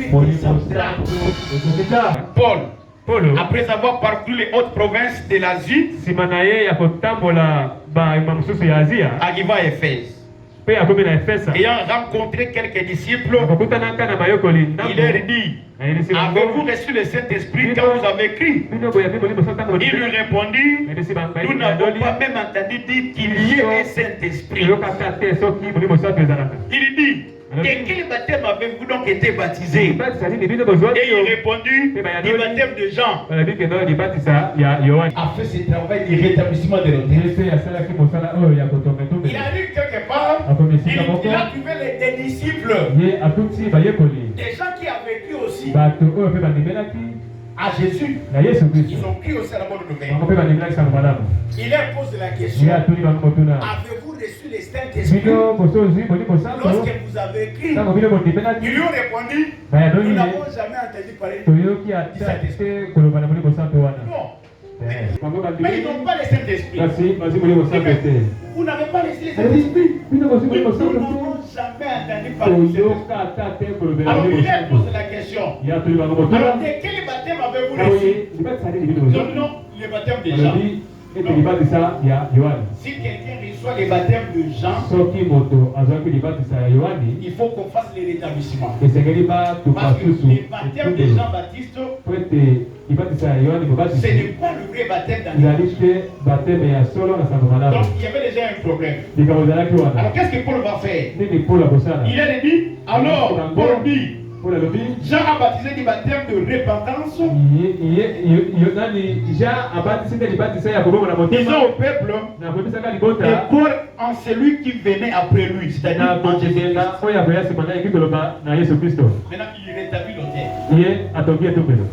Saint-Esprit descendra. Paul, après avoir parcouru les hautes provinces de l'Asie, arriva à Éphèse. Ayant rencontré quelques disciples, il leur dit: avez-vous reçu le Saint-Esprit quand vous avez cru? Il lui répondit: nous n'avons pas même entendu dire qu'il y ait un Saint-Esprit. Il dit: de quel baptême avez-vous donc été baptisé? Et il répondit: du baptême de Jean. A fait ce travail de rétablissement de l'autel. Il arrive quelque part, il a trouvé des disciples, des gens qui avaient cru aussi à Jésus. Ils ont cru aussi à la bonne nouvelle. Il leur pose la question: avez-vous reçu le Saint-Esprit lorsque vous avez cru? Ils lui ont répondu: nous n'avons jamais entendu parler du Saint-Esprit. Mais ils n'ont pas le Saint-Esprit. Vous n'avez pas reçu le Saint-Esprit. Nous n'avons jamais entendu parler du Saint-Esprit. Alors il leur pose la question: alors de quel baptême avez-vous reçu? Non, le baptême de Jean. Si quelqu'un reçoit le baptême de Jean, il faut qu'on fasse le rétablissement. Parce que le baptême de Jean-Baptiste, ce n'est pas le vrai baptême d'Ananias. Donc il y avait déjà un problème. Alors qu'est-ce que Paul va faire? Il a dit: alors Paul dit, Jean a baptisé du baptême de repentance. Disons au peuple de croire en celui qui venait après lui, c'est-à-dire en Jésus-Christ. Maintenant, il rétablit l'autel.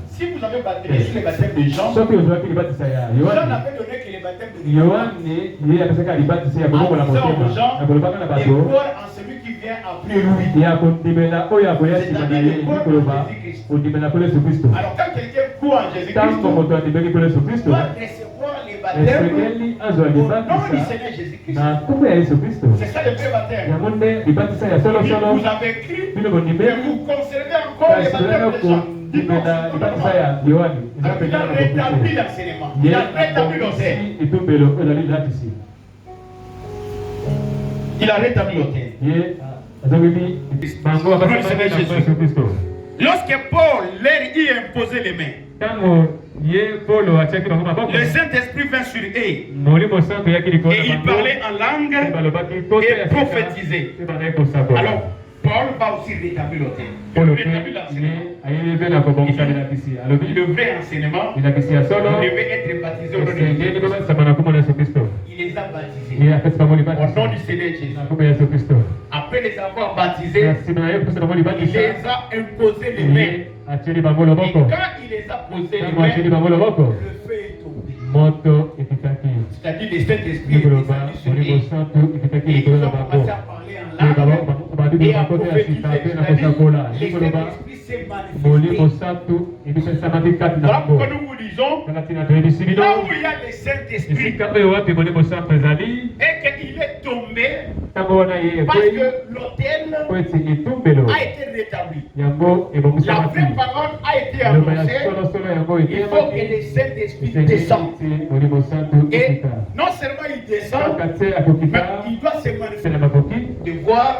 Si vous avez baptisé le baptême de Jean, Jean n'avait donné que le baptême de Jean. De croire en celui qui vient après lui. Alors quand quelqu'un croit en Jésus-Christ, doit recevoir les baptêmes au nom du Seigneur Jésus-Christ. C'est ça le vrai baptême. Vous avez cru, mais vous conservez encore les baptêmes de Jean. Il a rétabli l'enseignement. Il a rétabli l'autel. Il a rétabli l'autel. Lorsque Paul leur y imposait les mains, le Saint-Esprit vint sur eux et il parlait en langue et prophétisait. Alors, Paul va aussi rétablir l'autel. Rétablir l'enseignement. Le vrai enseignement devait être baptisé au nom de Jésus. Il les a baptisés au nom du Seigneur Jésus. Après les avoir baptisés, il les a imposé les mains. Et quand il les a posés les mains, le feu est tombé. C'est-à-dire le Saint-Esprit est descendu sur eux. Et ils ont commencé à parler en langue et à prophétiser. C'est-à-dire le Saint-Esprit s'est manifesté. Voilà pourquoi nous vous disons, là où il y a le Saint-Esprit et qu'il est tombé, parce que l'autel a été rétabli. La vraie parole a été annoncée. Il faut que le Saint-Esprit descende. Et non seulement il descend, mais il doit se manifester. De voir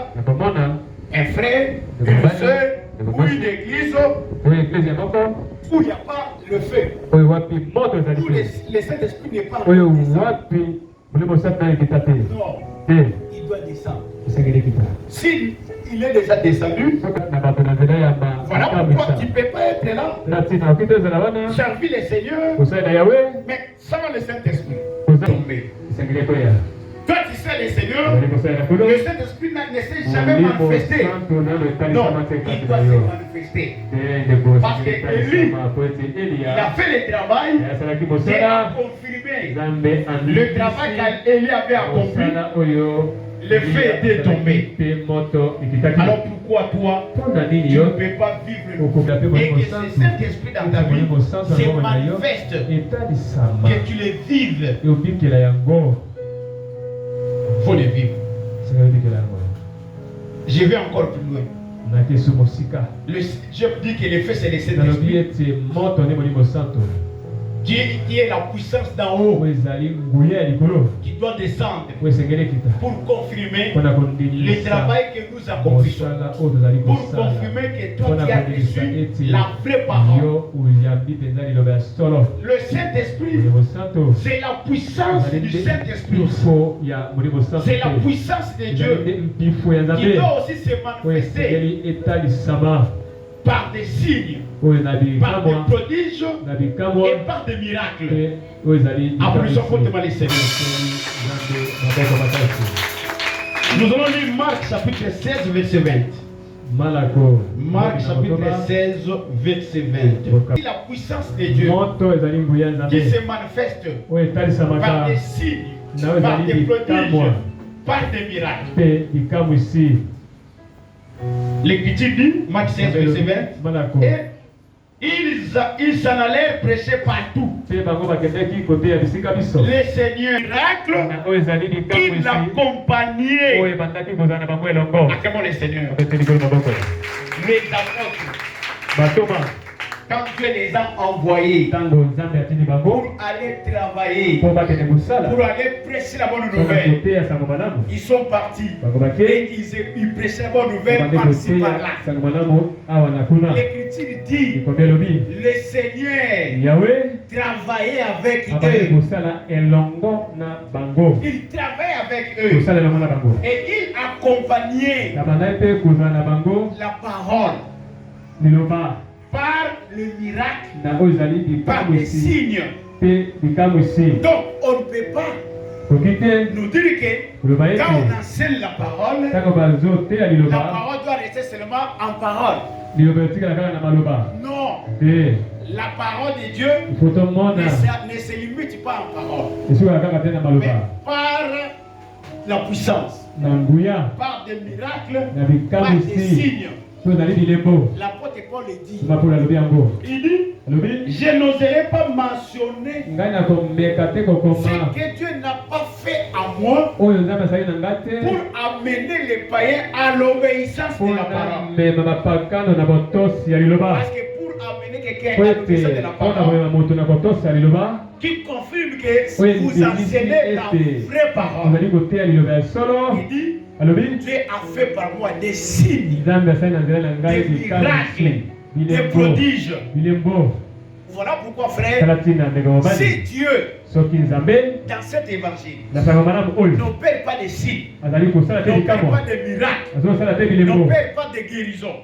un frère, une soeur, ou une église où il n'y a pas le feu, où le Saint-Esprit n'est pas là. Non, il doit descendre. S'il est déjà descendu, voilà pourquoi tu ne peux pas être là, servir le Seigneur, mais sans le Saint-Esprit. Toi tu sais le Seigneur, le Saint-Esprit ne s'est jamais manifesté. Non, il doit se manifester. Parce que Élie, il a fait le travail, Dieu a confirmé le travail qu'Élie avait accompli. Le feu était tombé. Alors pourquoi toi, tu ne peux pas vivre et que ce Saint-Esprit dans ta vie se manifeste, que tu le vives? Il faut le vivre. Je vais encore plus loin. Je dis que le feu c'est le Saint-Esprit. Dieu qui est la puissance d'en haut qui doit descendre pour confirmer le travail que nous accomplissons, pour confirmer que toi qui as reçu la vraie parole. Le Saint-Esprit, c'est la puissance du Saint-Esprit, c'est la puissance de Dieu qui doit aussi se manifester par des signes, par des prodiges et par des miracles. Applaudissons fortement les Seigneurs. Nous allons lire Marc chapitre 16, verset 20. Marc chapitre 16, verset 20. C'est la puissance de Dieu qui se manifeste par des signes, par des prodiges, par des miracles. L'Écriture dit, Marc 16, verset 20, et ils s'en allèrent prêcher partout. Les seigneurs miracles qui l'accompagnaient. Acclamons les seigneurs. Les apôtres, quand Dieu les a envoyés pour aller travailler, pour aller prêcher la bonne nouvelle, ils sont partis et ils prêchaient la bonne nouvelle par-ci par-là. L'Écriture dit, le Seigneur travaillait avec eux. Il travaillait avec eux et il accompagnait la parole par le miracle, par des signes. Donc on ne peut pas nous dire que quand on enseigne la parole doit rester seulement en parole. Non, la parole de Dieu ne se limite pas en parole, mais par la puissance, par des miracles, par des signes. L'apôtre Paul dit, il dit, je n'oserais pas mentionner ce que Dieu n'a pas fait à moi pour amener les païens à l'obéissance de la parole. Parce que pour amener quelqu'un à l'obéissance de la parole, qui confirme que vous enseignez la vraie parole, il dit, Dieu a fait par moi des signes, des miracles, des prodiges. Voilà pourquoi, frère, si Dieu, dans cet évangile, n'opère pas de signes, n'opère pas de miracles, n'opère pas de guérison,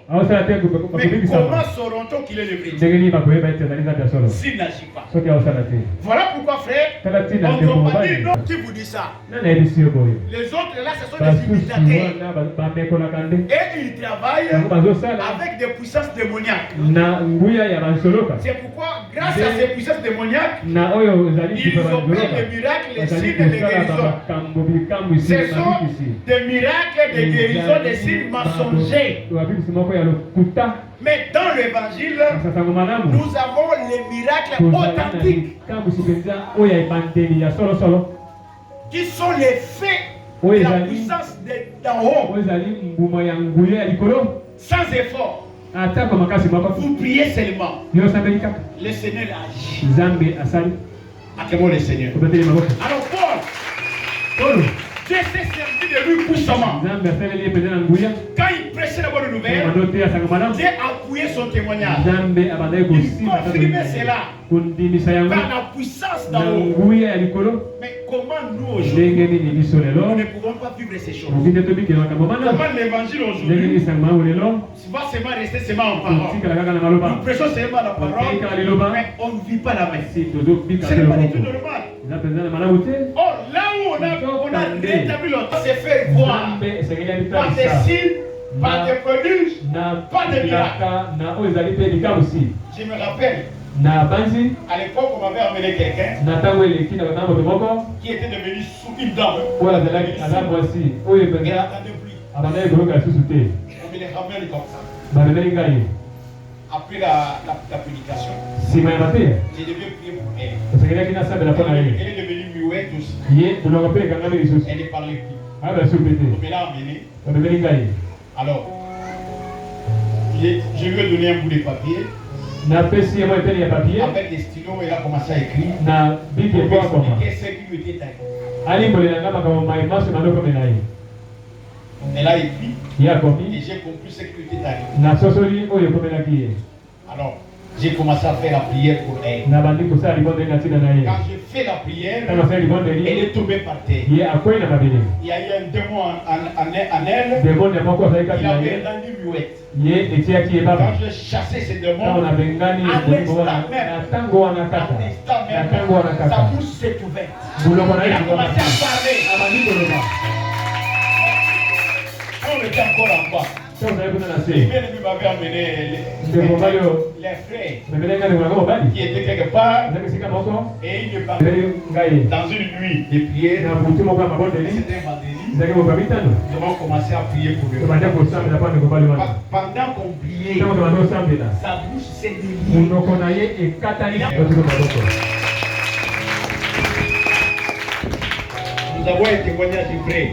mais comment sauront-on qu'il est le vrai? S'il n'agit pas. Voilà pourquoi, frère, on ne doit pas dire non. Qui vous dit ça? Les autres là, ce sont des imitateurs. Et ils travaillent avec des puissances démoniaques. C'est pourquoi, grâce à ces puissances démoniaques, ils opèrent des miracles, les signes et les guérisons. Ce sont des miracles, des guérisons, des signes mensongers. Mais dans l'évangile, nous avons les miracles authentiques qui sont les faits de la puissance d'en haut, sans effort. Vous priez seulement. Le Seigneur agit. Acclamons le Seigneur. Alors Paul, Dieu s'est servi de lui puissamment. Quand il prêchait la bonne nouvelle, Dieu a appuyé son témoignage. Il confirmait cela par la puissance d'en haut. Mais comment nous aujourd'hui, nous ne pouvons pas vivre ces choses? Comment l'évangile aujourd'hui va seulement rester seulement en parole? Nous prêchons seulement la parole, mais on ne vit pas la main. Ce n'est pas du tout normal. Or, là où on a rétabli le temps, c'est faire voir par des signes, par des prodiges, par des miracles. Je me rappelle, à l'époque, on m'avait amené quelqu'un qui était devenu sous une dame. Il n'entendait plus. On me les ramène comme ça. Après la prédication, j'ai dû prier pour elle. Elle est devenue muette aussi. Elle ne parlait plus. On me l'a amenée. Alors, Je lui ai donné un bout de papier. Avec des stylos, il a commencé à écrire. Pour expliquer ce qui lui était arrivé. Elle a écrit. Et j'ai compris ce qui lui était arrivé. Alors, j'ai commencé à faire la prière pour elle. Quand j'ai fait la prière, elle est tombée par terre. Il y a eu un démon en elle. Il avait rendu muette. Quand je chassais ces démons, à l'instant même, sa bouche s'est ouverte. Il a commencé à parler. On était encore en bas. Il m'avait amené les frères qui étaient quelque part et il me parlait dans une nuit de prière. C'était un vendredi. Nous avons commencé à prier pour lui. Pendant qu'on priait, sa bouche s'est déliée. Nous avons un témoignage vrai.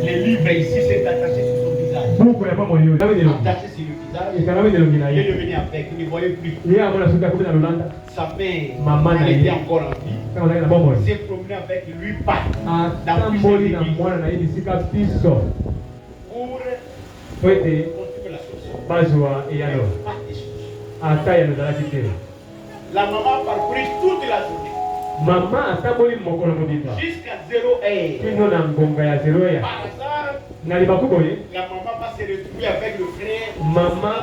Le livre ici s'est attaché sur son visage. Attaché sur le visage. Il est devenu avec. Il ne voyait plus. Sa mère, elle était encore en vie. S'est promené avec lui pas. Dans plusieurs églises. Pour continuer la chose. La maman a parcouru toute la journée. Jusqu'à 0 heure. Par hasard, la maman va se retrouver avec le frère. Maman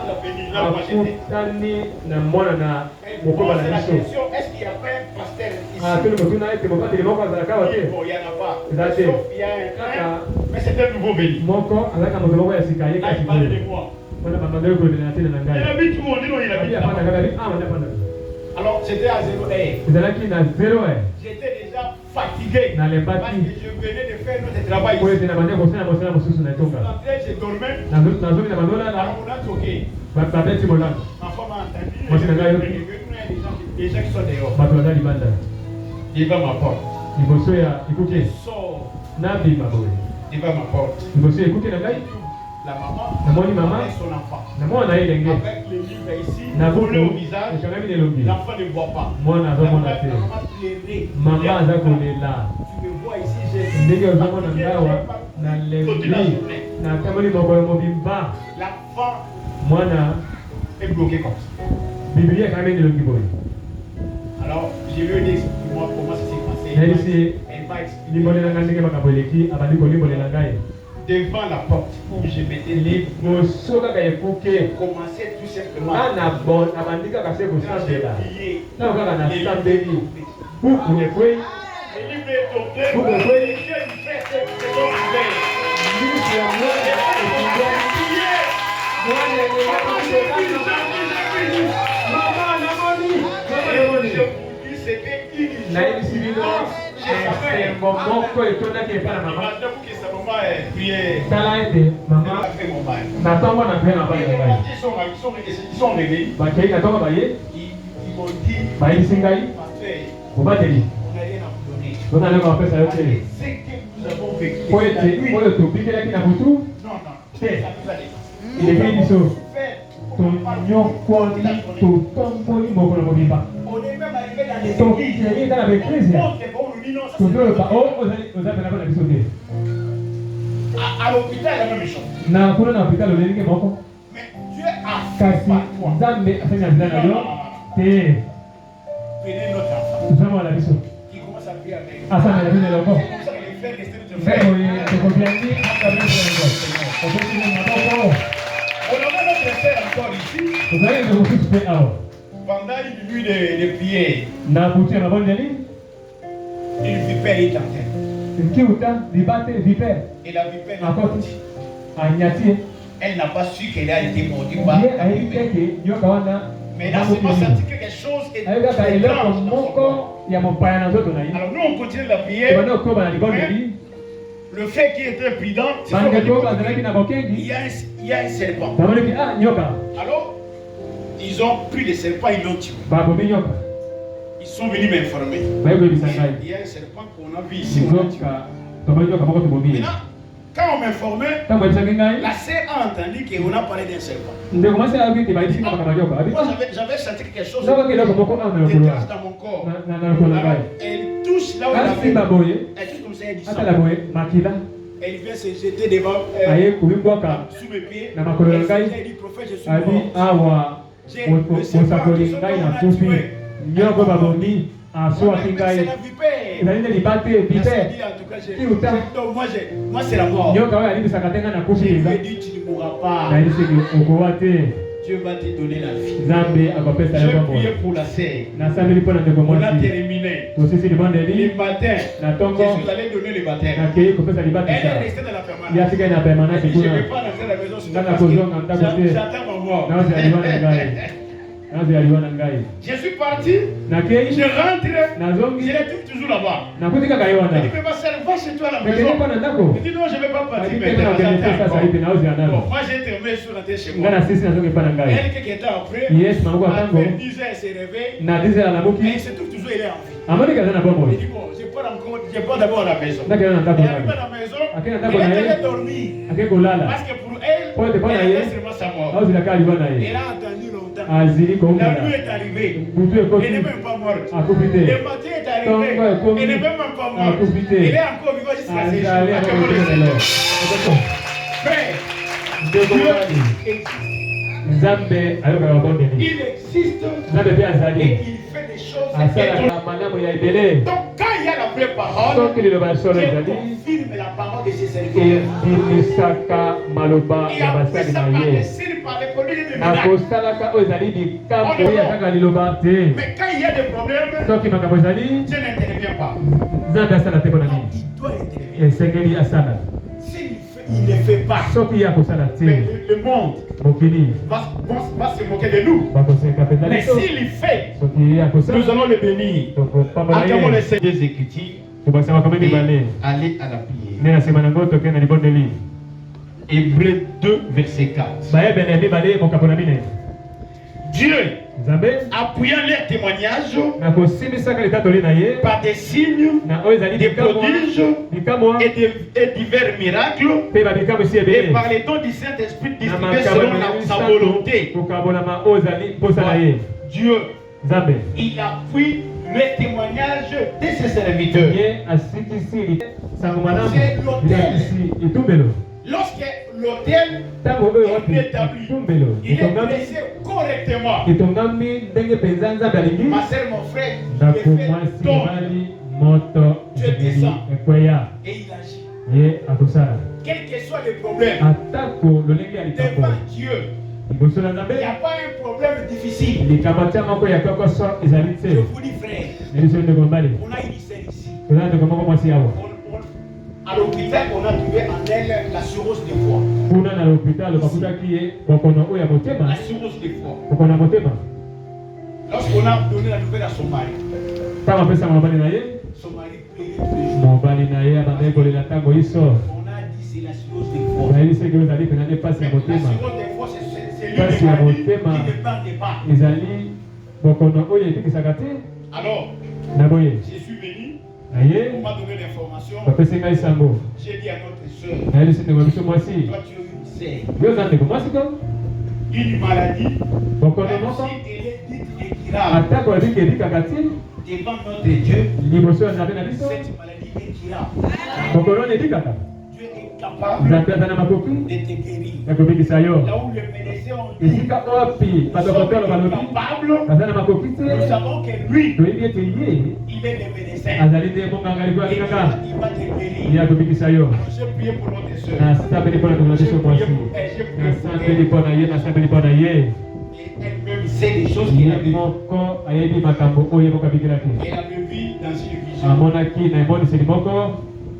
pose la question, est-ce qu'il n'y a pas un pasteur ici? Bon, il n'y en a pas. Sauf il y a un frère, mais c'est un nouveau venu. Là, il parle de moi. Il habite où? On dit non, il habite là. Alors, c'était à 0 heure. J'étais déjà fatigué parce que je venais de faire notre travail ici. Je dormais. On a toqué. Ma femme a entendu. Les gens qui sont dehors. Devant ma porte. Je sors. Devant ma porte. La maman et son enfant. Avec les livres ici, collés au visage, l'enfant ne voit pas. Maman pleurait. Tu me vois ici, j'ai l'enfant est bloqué comme ça. Alors, je lui ai dit, explique-moi comment ça s'est passé. Elle m'a expliqué. Devant la porte où je mettais les livres, je commençais tout simplement à prier. Le livre est tombé, les yeux du frère se sont ouverts. C'était inutile. À l'hôpital, la même chose. Mais Dieu a fait par toi. Prenez notre enfant qui commence à prier avec nous. C'est comme ça que les frères restaient notre frère. On a notre frère encore ici. Pendant une nuit de prière, une vipère est en terre. Et la vipère n'a pas dit. Elle n'a pas su qu'elle a été mordue par la vipère. Mais là, c'est pas senti que quelque chose est étrange dans son corps. Alors nous, on continue la prière. Le fait qu'il était prudent, c'est il y a un serpent. Alors, ils ont pris le serpent, ils l'ont tué. Ils sont venus m'informer. Il y a un serpent qu'on a vu ici. Maintenant, quand on m'informait, la sœur a entendu qu'on a parlé d'un serpent. Moi, j'avais senti quelque chose de grâce dans mon corps. Alors, elle touche là où elle avait. Elle touche comme ça, elle dit ça. Elle vient se jeter devant sous mes pieds. Elle dit, prophète, je suis mort. J'ai le serpent qui sont là, c'est la vipère. Moi c'est la mort. Je lui ai dit tu ne mourras pas. Dieu va te donner la vie. Je priais pour la sœur. On a terminé. Le matin, Jésus allait donner le baptême. Elle est restée dans la permanence. Je ne vais pas rentrer à la maison parce que j'attends ma mort. Je suis parti, je rentre, je l'ai toujours là-bas. Il dit, mais ma soeur, va chez toi à la maison. Il dit, non, je ne vais pas partir maintenant. Bon, moi j'ai terminé, je suis rentré chez moi. Elle, quelques temps après, à 10h, elle s'est réveillée. Et il se trouve toujours, elle est en vie. Il dit, bon, je pars d'abord à la maison. Elle arrive à la maison, elle est dormie. Parce que pour elle, elle est seulement sa mort. Elle a attendu longtemps. La nuit est arrivée. Elle n'est même pas morte. Le matin est arrivé. Elle n'est même pas morte. Elle est encore vivante jusqu'à ces jours. Frère, Dieu existe. Il existe et il fait des choses étonnantes. Donc quand il y a la vraie parole, Dieu confirme la parole de ses serviteurs. Et après ça, par des signes, par les produits de miracles. Mais quand il y a des problèmes, Dieu n'intervient pas. Il doit intervenir. Il ne fait pas. Mais le monde va se moquer de nous. Mais s'il le fait, nous allons le bénir. Acclamons les Seigneurs des Écritures et aller à la prière. Hébreux 2, verset 4. Dieu, appuyant leurs témoignages par des signes, des prodiges et divers miracles, et par les dons du Saint-Esprit distribués selon sa volonté. Dieu, il appuie les témoignages de ses serviteurs. C'est l'autel. Lorsque l'autel est établi, il est placé correctement. Ma soeur, mon frère, il fait tombe. Dieu descend et il agit. Quel que soit le problème, devant Dieu, il n'y a pas un problème difficile. Je vous dis, frère, on a une lycée ici. À l'hôpital, on a trouvé en elle la cirrhose des foies. La cirrhose des foies. Lorsqu'on a donné la nouvelle à son mari, son mari plairait tous les jours. On a dit c'est la cirrhose des foies. La cirrhose des foies, c'est lui qui ne parle pas. Alors, je suis venu. On m'a donné l'information. J'ai dit à notre soeur, toi tu as une maladie, même si elle est dite incurable, devant notre Dieu, cette maladie est incurable. Dieu est capable de te guérir. Là où les médecins ont dit qu'ils sont capables, nous savons que lui, il est le médecin. Il va te guérir. J'ai prié pour notre soeur. Et elle-même sait des choses qu'il a vues. Elle avait vu dans une vision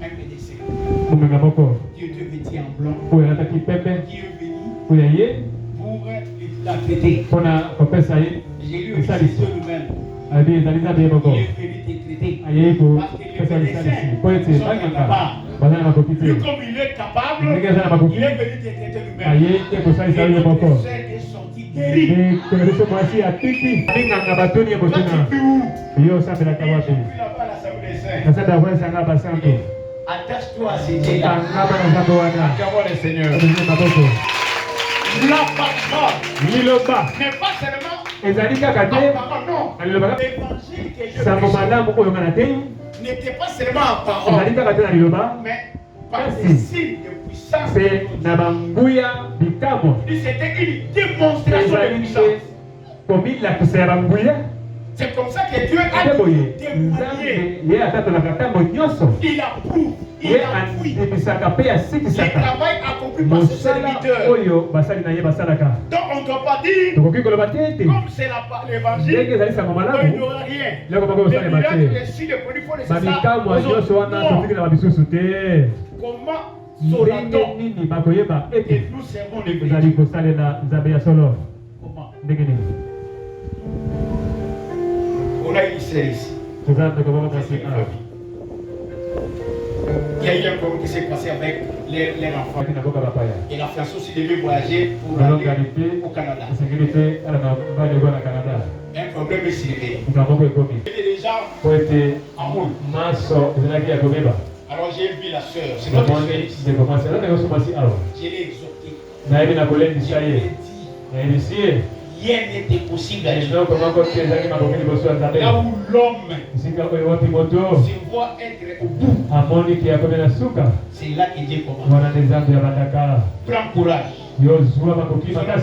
un médecin. Dieu te vêtit en blanc. Qui est venu pour la traiter. J'ai lu aussi lui-même. Il est venu te traiter. Parce que les médecins sont capables. Vu comme il est capable, il est venu te traiter lui-même. Et notre soeur est sortie guérie. Toi tu vis où? J'ai pris là-bas à la salle des saints. Attache-toi à ces dieux-là. Acclamons le Seigneur. La parole n'est pas seulement en parole, non. L'évangile que je n'était pas seulement en parole, mais par des signes de puissance. C'était une démonstration de puissance. C'est comme ça que Dieu a témoigné. Il approuve, il appuie le travail accompli par ce serviteur. Donc on ne doit pas dire, comme c'est l'évangile, il n'y aura rien. Les miracles, les signes, les produits, il faut laisser ça aux autres. Comment saura-t-on et nous servons les vrais? Comment? On a une série ici. Il y a eu un problème qui s'est passé avec les enfants. Et la France aussi devait voyager pour aller au Canada. Un problème est soulevé. Il était déjà en route. Alors j'ai vu la soeur, c'est notre fils. Je l'ai exhorté. Je l'ai dit. Rien n'était possible à Dieu. Là où l'homme se voit être au bout, c'est là que Dieu commence. Prends courage. Nous allons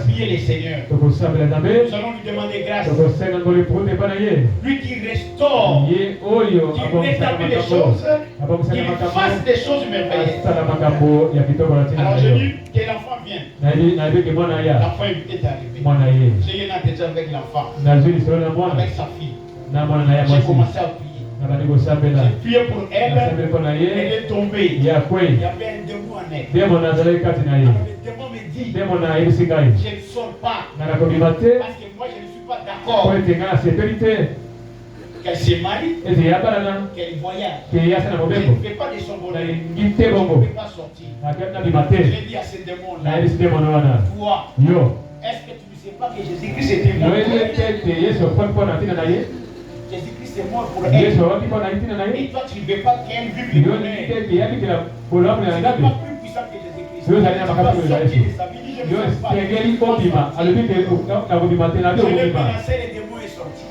prier le Seigneur. Nous allons lui demander grâce. Lui qui restaure, qui rétablit les choses, qui fasse des choses merveilleuses. Alors je dis que l'enfant vient. L'enfant est arrivé. J'ai un entretien avec l'enfant, avec sa fille. J'ai commencé à prier. J'ai prié pour elle. Elle est tombée. Il y avait un démon en elle. Le démon me dit, je ne sors pas. Parce que moi je ne suis pas d'accord qu'elle se marie, qu'elle voyage. Je ne fais pas de son bonheur. Je ne peux pas sortir. Je l'ai dit à ce démon-là, toi, est-ce que tu ne sais pas que Jésus-Christ était mort pour elle? Jésus-Christ est mort pour elle. Et toi tu ne veux pas qu'elle vive le bonheur. Tu n'es pas plus puissant que Jésus-Christ. Tu vas sortir de sa vie. Je ne sais pas. Je l'ai menacé, le démon est sorti.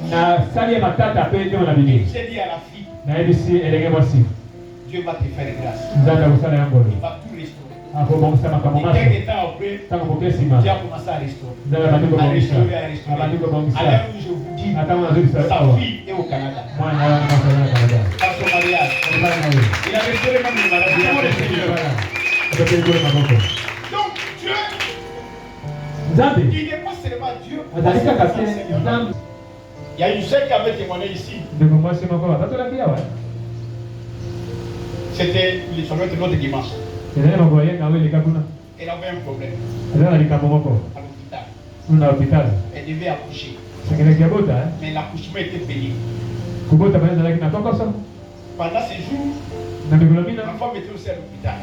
J'ai dit à la fille, Dieu va te faire grâce. Il va tout restaurer. Et quelques temps après, Dieu a commencé à restaurer. À restaurer. Alors je vous dis, sa fille est au Canada. À son mariage. Il a restauré même le mariage. Donc Dieu, il n'est pas seulement Dieu. Il y a une sœur qui avait témoigné ici. C'était l'autre dimanche. Elle avait un problème à l'hôpital. Elle devait accoucher. Mais l'accouchement était payé. Pendant ces jours, l'enfant était aussi à l'hôpital.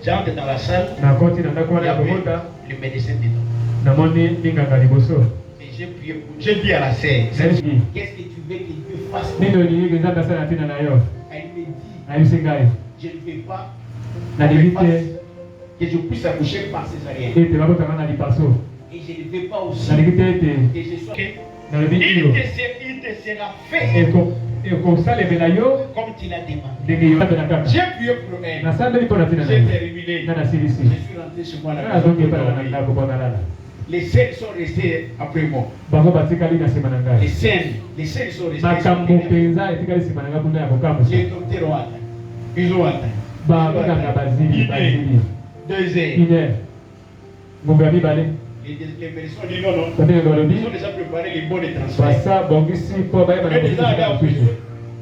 J'entre dans la salle. Il y avait le médecin dedans. Et j'ai prié pour. J'ai dit à la sœur, qu'est-ce que tu veux que Dieu fasse? Elle me dit, je ne veux pas que je puisse accoucher par césarienne. Et je ne veux pas aussi que je sois. Il te sera fait comme tu l'as demandé. J'ai prié pour elle. J'ai terminé. Je suis rentré chez moi là. Les scènes sont restées après moi. Les scènes sont restées après moi. Les docteurs ont atteint. Ils ont atteint. 2 heures. Les personnes disent non. Ils ont déjà préparé les bons de transfert. Ils ont déjà allé en prison.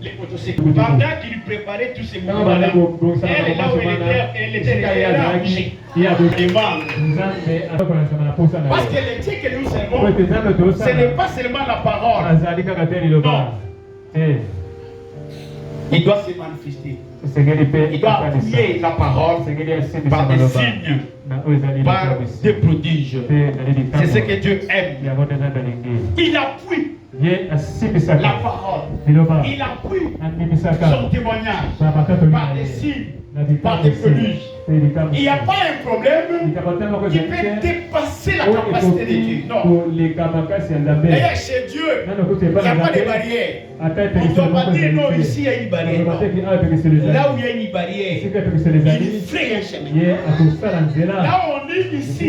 Les motocycles. Pendant qu'ils préparaient tous ces mouvements-là, elle, là où elle était accouchée. Parce que le Dieu que nous servons, ce n'est pas seulement la parole. Non. Il doit se manifester. Il doit appuyer la parole par des signes, par des prodiges. C'est ce que Dieu aime. Il appuie la parole. Il appuie son témoignage par des signes, par des prodiges. Il n'y a pas un problème qui peut dépasser la capacité de Dieu. Non. D'ailleurs, chez Dieu, il n'y a pas de barrière. On ne doit pas dire non, ici il y a une barrière. Non. Là où il y a une barrière, il fraye un chemin. Là où on dit ici,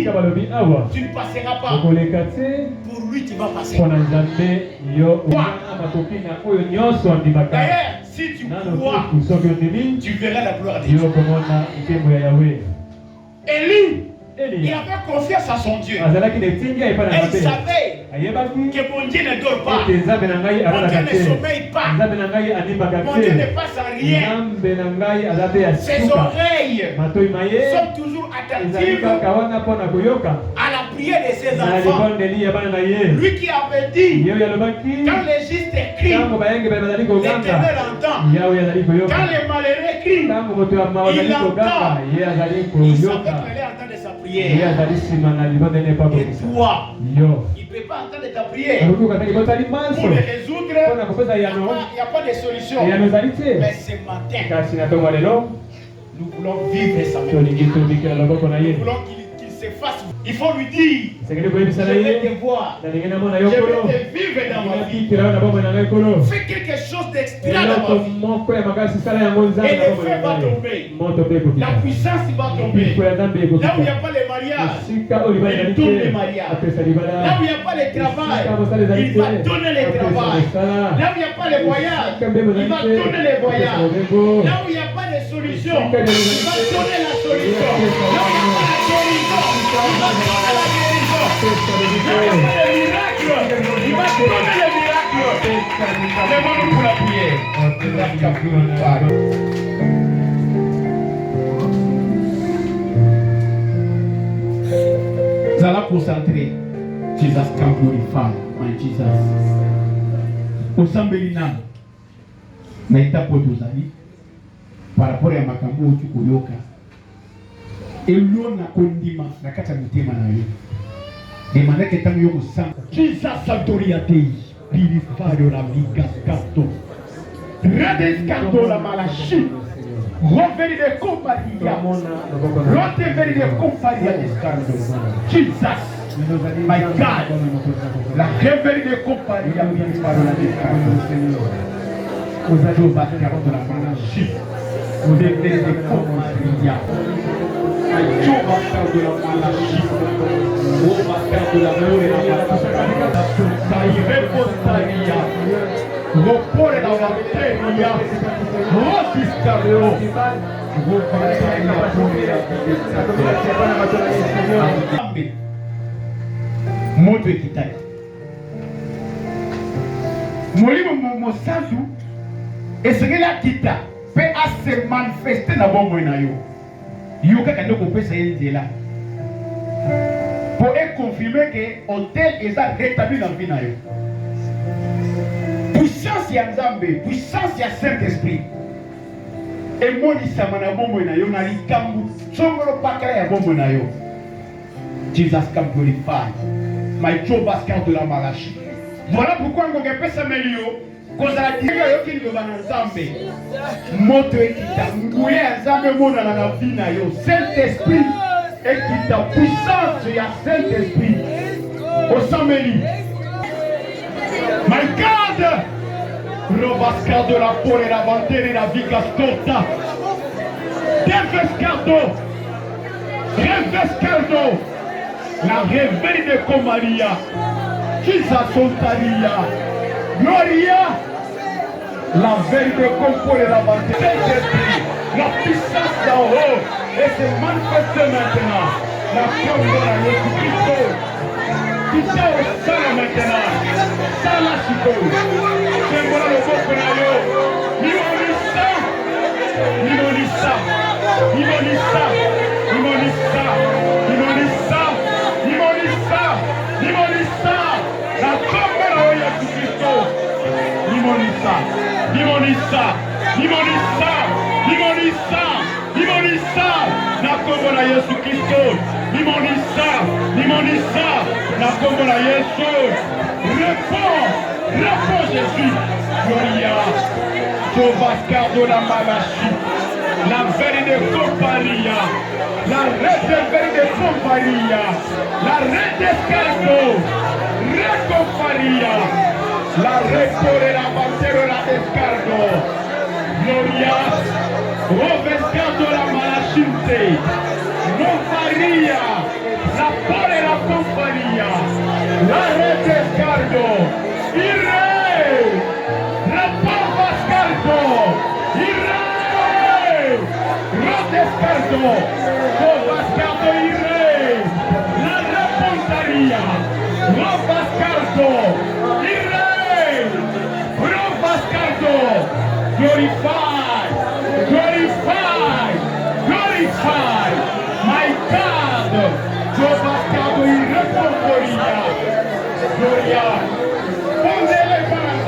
tu ne passeras pas. Pour lui, tu vas passer. D'ailleurs, si tu crois, tu verras la gloire de Dieu. Élie, il avait confiance à son Dieu. Et il savait que mon Dieu ne dort pas. Mon Dieu ne sommeille pas. Mon Dieu ne passe à rien. Ses oreilles sont toujours attentives à la prière de ses enfants. Lui qui avait dit, quand les justes crient, l'Éternel entend. Quand les malheureux crient, il entend. Il savait qu'elle allait entendre sa prière. Et toi, il ne peut pas entendre ta prière. Pour les résoudre, il n'y a pas de solution. Mais ce matin, nous voulons vivre sa main. Nous voulons qu'il se fasse. Il faut lui dire, je vais te voir, je vais te vivre dans ma vie. Fais quelque chose d'extraordinaire dans ma vie. Et le feu va tomber. La puissance va tomber. Là où il n'y a pas de mariage, il donne les mariages. Là où il n'y a pas de travail, il va donner le travail. Là où il n'y a pas de voyage, il va donner les voyages. Là où il n'y a pas de solution, il va donner la solution. Là où il n'y a pas la guérison, il va donner la guérison. Là où il n'y a pas de miracle, il va donner le miracle. Lève-nous pour la prière. Vous allez concentrer. Jesus can glorify my Jesus. Osambelina naita potozali par rapport à makambo tukoyoka. Elona kondima nakata mutema na yo. Demanda que tamu yo musanga. Jesus adoriatei. Glorify la viga scato. Redescato la malachi. Reveni de comparia. Reveni de comparia descando. Jesus. My God, la réveille de compagnie a mis par la descente. Vous allez au bâtiment de la monarchie. Vous devez de compagnie. Dieu va faire de la monarchie. Au bâtiment de l'amour et la monarchie. Ça irait pour Taria. Report et la bactéria. Rosiscario. Vous parlez de la moto ekitaki molimo mosantu esengeli akita mpe ase manifeste na bomoi na yo yo kaka nde kopesa ye nzela mpo ekonfirme ke hotel eza rétabli na vie na yo. Puissance ya Nzambe, puissance ya Saint-Esprit emonisama na bomoi na yo na likambo songolo pakala ya bomoi na yo. Jesus can glorify my job basket de la malachi. Voilà pourquoi on a fait ça melio. Cause la diga yo ki ngo bana Nzambe. Moto ekita nguye Nzambe mona na vie na yo. Saint-Esprit ekita puissance ya Saint-Esprit. Osameli. My God. Robascar de la pole la vantere la viga scorta. Devescardo. Revescardo. La réveille de Comaria, Kisa Sontaria, Gloria, la veille de Compo et la vente, la puissance d'en haut, et se manifeste maintenant, la force de la Jésus-Christ, qui s'est au sol maintenant, ça la chico, c'est moi le beau penayo, Limonissa, Limonissa, Limonissa, Limonissa, Limonissa, Limonissa, la tombe de Jésus-Christ. Limonissa, Limonissa, Limonissa. na Yesu Kristo. Limonisa, limonisa. Na kombo na Yesu. Réponds, réponds Jésus. Gloria. Jovascardo la Malachi. La veine de Comparia. La reine de veine de Comparia. La reine d'Escardo. Recomparia. La reine la bandera la Descardo. Gloria. Rovescardo la Malachinte. Comparia. La pole la Comparia. La reine d'Escardo. Irre. La Pavascardo. Irre. Rodescardo. Rovascardo irre. La Repontaria. Rovascardo. Glorify, glorify, glorify, my God. Jehovah God, irreprocharia, gloria.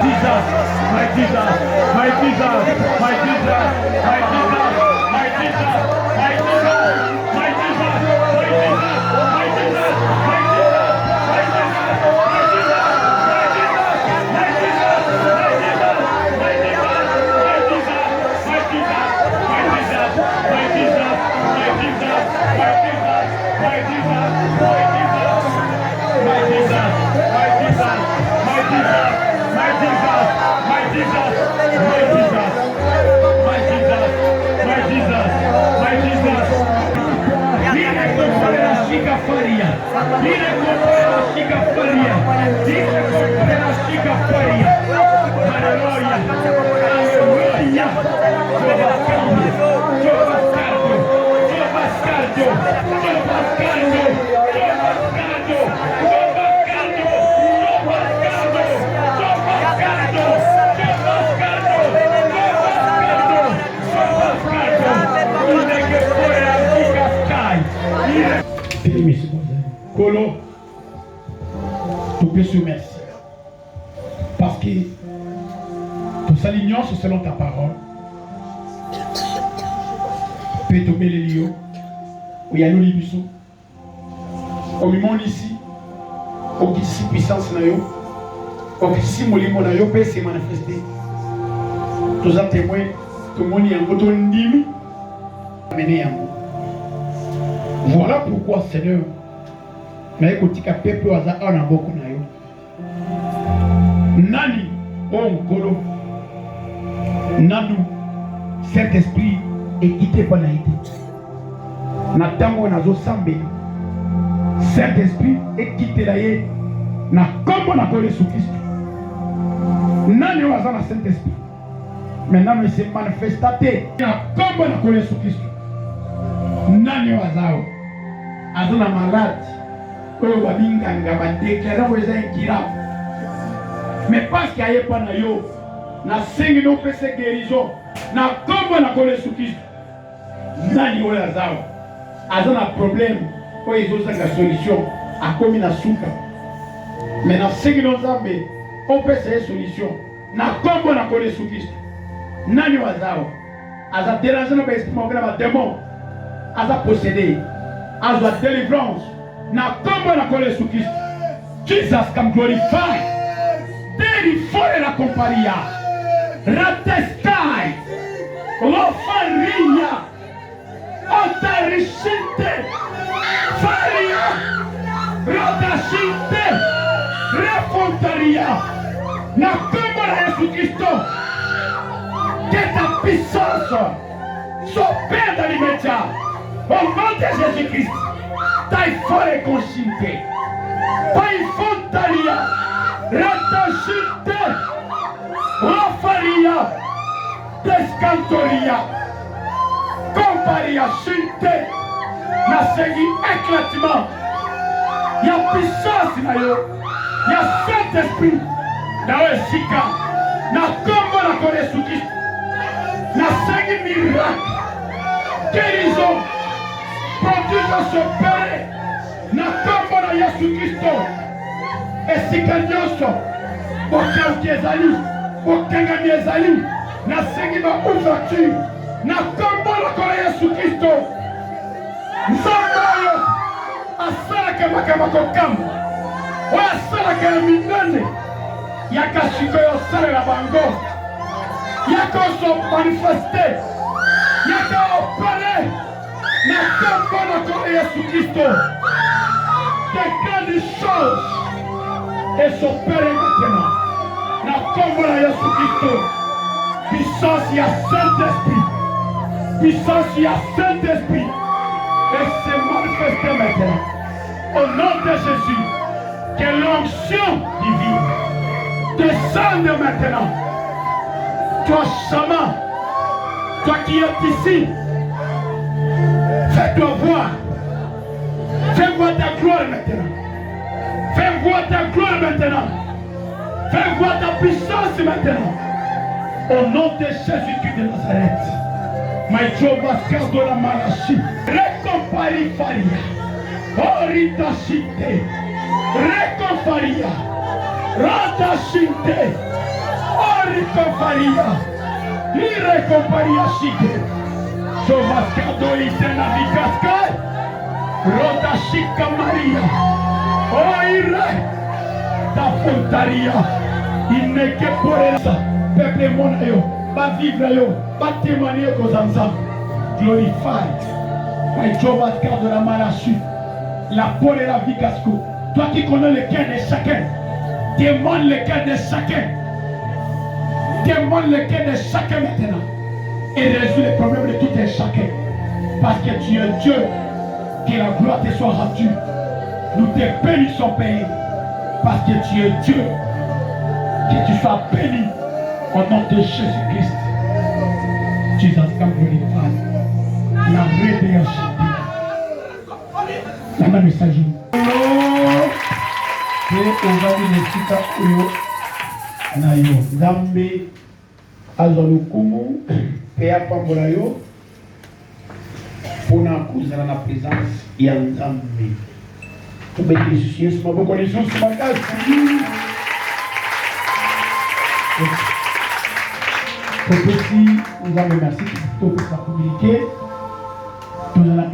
Jesus, my Jesus, my Jesus, my Jesus, my Jesus, my Jesus, my Jesus, my Jesus, my Jesus, my Colo, tu peux se merci. Parce que nous s'alignons selon ta parole. Peut tomber les lieux. Où il y a nos libissons. Au moment ici, au qui puissance na yo, au qui si molimo na yo peut se manifester. Tous en témoin, tout le monde y a un bouton d'imi. Amenez un mot. Voilà pourquoi, Seigneur, mais écoutez que peuple au hasard en a beaucoup na yo. Nani, on kolo, nanu, cet esprit est quitté par naïté. Natango nazo sambe, cet esprit est quitté d'ailleurs. Na kombo na kole sous Christ. Nani au hasard na cet esprit. Maintenant il s'est manifesté. Na kombo na kole sous Christ. Nani au hasard. Azona malade. Oyo babinganga bandekera weza nkira. Mais parce qu'il y a pas na yo na sengi no pese guérison na kombo na kole sous Christ. Nani oyo azao. Azona problème. Oyo ezosanga solution akomi na suka. Mais na sengi no zambe on peut essayer solution. Na kombo na kole sous Christ. Nani wazao. Aza déranger no esprit mo na démon. Aza posséder. Aza délivrance. Na kombo na kole sous Christ. Jesus can glorify. Deri fore la comparia. Ratestai. Lofaria. Otarishite. Faria. Rodashite. Refontaria. Na kombo na Yesu Christo. Que ta puissance s'opère dans l'immédiat. Au nom de Jésus-Christ. Tai fore consciente. Pai fontaria. Ratashite. Rofaria. Descantoria. Comparia chinte. Na segui éclatement. Il y a puissance na yo. Il y a Saint-Esprit. Na Sika. Na kombo na kole sous Christ. Na segui miracle. Guérison. Prodige s'opérer. Na kombo na Yesu Christo. Esika nyonso. Bokauki ezali. Bokangami ezali. Na segui ma ouverture. Na kombo na kole Yesu Christo. Nzambayo asalaka makambo kokamba oyo asalaka ya minene yaka sikoyo osalela bango yaka oso manifeste yaka opere na kombo na nkolo Yesu Kristo. De grandes choses et s'opèrent maintenant na kombo na Yesu Kristo. Puissance ya Saint-Esprit, puissance ya Saint-Esprit, et se manifeste maintenant au nom de Jésus. Que l'onction divine descende maintenant. Toi chaman, toi qui es ici, fais-toi voir. Fais voir ta gloire maintenant. Fais voir ta gloire maintenant. Fais voir ta puissance maintenant. Au nom de Jésus-Christ de Nazareth. My job was cast on a malachi. Recompari faria. Orita shinte. Recomparia. Rata shinte. Orita faria. Irecomparia shinte. Jovas cado itena vicasca. Rota chica Maria. Oire. Ta fontaria. Il n'est que pour ça. Peuple mon ayo. Va vivre yo, va témoigner aux ensemble. Glorify. My Jehovah de la Malachi. La peau et la vie casco. Toi qui connais le cœur de chacun, demande le cœur de chacun. Demande le cœur de chacun maintenant. Et résout les problèmes de tout et chacun. Parce que tu es Dieu. Que la gloire te soit rendue. Nous te bénissons, Père. Parce que tu es Dieu. Que tu sois béni. Au nom de Jésus-Christ, Jesus come glorified. La rédemption. La main message. Et aujourd'hui, les chita uyo na yo. Zambe azalukumu pea pambola yo. Pona kuzala na présence ya Nzambe. Tubeki Yesu maboko ni Yesu makasi. Prophétie, nous avons merci pour tout ça communiqué. Nous allons